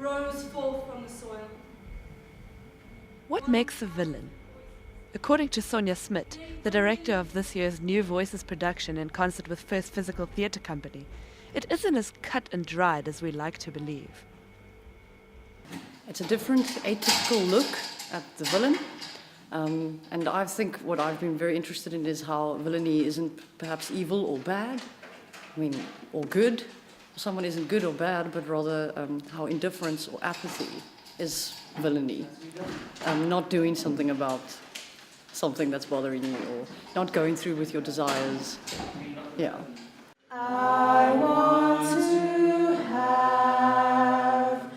rose forth from the soil. What makes a villain? According to Sonja Smit, the director of this year's New Voices production in concert with First Physical Theatre Company, it isn't as cut and dried as we like to believe. It's a different, atypical look at the villain. And I think what I've been very interested in is how villainy isn't perhaps evil or bad, or good. Someone isn't good or bad, but rather how indifference or apathy is villainy. Not doing something about something that's bothering you, or not going through with your desires. Yeah. I want to have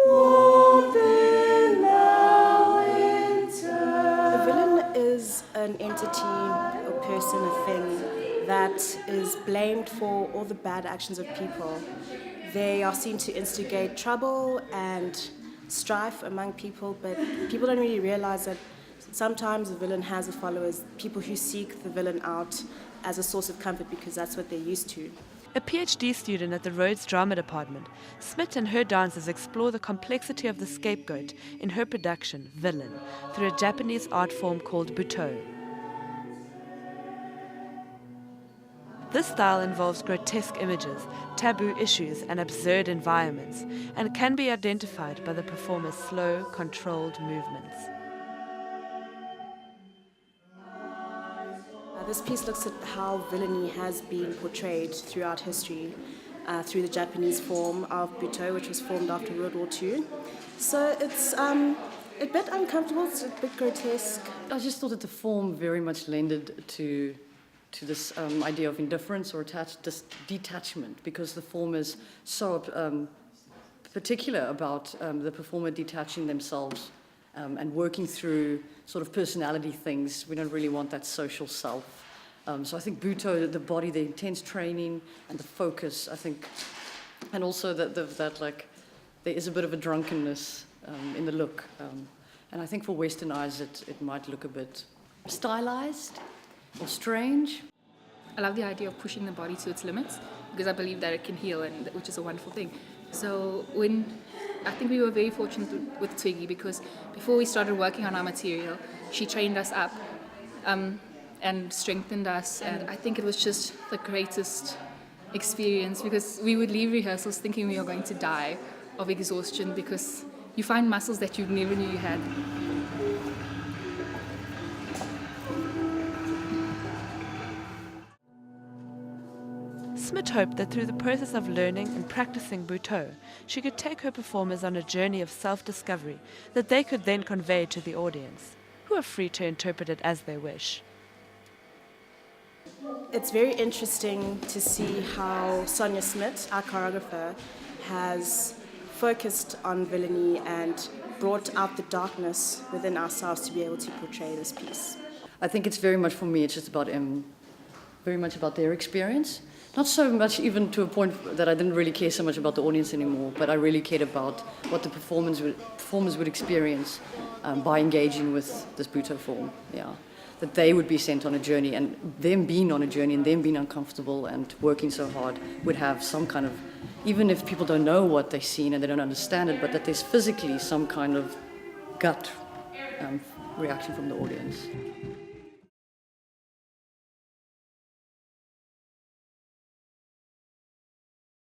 warmth in the winter. A villain is an entity, a person, a thing that is blamed for all the bad actions of people. They are seen to instigate trouble and strife among people, but people don't really realize that sometimes a villain has followers, people who seek the villain out as a source of comfort because that's what they're used to. A PhD student at the Rhodes Drama Department, Smit and her dancers explore the complexity of the scapegoat in her production, Villain, through a Japanese art form called butoh. This style involves grotesque images, taboo issues, and absurd environments, and can be identified by the performer's slow, controlled movements. This piece looks at how villainy has been portrayed throughout history through the Japanese form of butoh, which was formed after World War II. So it's a bit uncomfortable, it's a bit grotesque. I just thought that the form very much lended to this idea of indifference or detachment, because the form is so particular about the performer detaching themselves and working through sort of personality things. We don't really want that social self. So I think butoh, the body, the intense training and the focus, I think, and also that like there is a bit of a drunkenness in the look. And I think for Western eyes it might look a bit stylized or strange. I love the idea of pushing the body to its limits because I believe that it can heal, and which is a wonderful thing. So I think we were very fortunate with Twiggy because before we started working on our material, she trained us up and strengthened us, and I think it was just the greatest experience because we would leave rehearsals thinking we were going to die of exhaustion because you find muscles that you never knew you had. Smit hoped that through the process of learning and practicing butoh, she could take her performers on a journey of self-discovery that they could then convey to the audience, who are free to interpret it as they wish. It's very interesting to see how Sonja Smit, our choreographer, has focused on villainy and brought out the darkness within ourselves to be able to portray this piece. I think it's very much, for me, it's just about very much about their experience. Not so much even to a point that I didn't really care so much about the audience anymore, but I really cared about what the performers would experience by engaging with this butoh form. Yeah. That they would be sent on a journey, and them being on a journey and them being uncomfortable and working so hard would have some kind of, even if people don't know what they've seen and they don't understand it, but that there's physically some kind of gut reaction from the audience.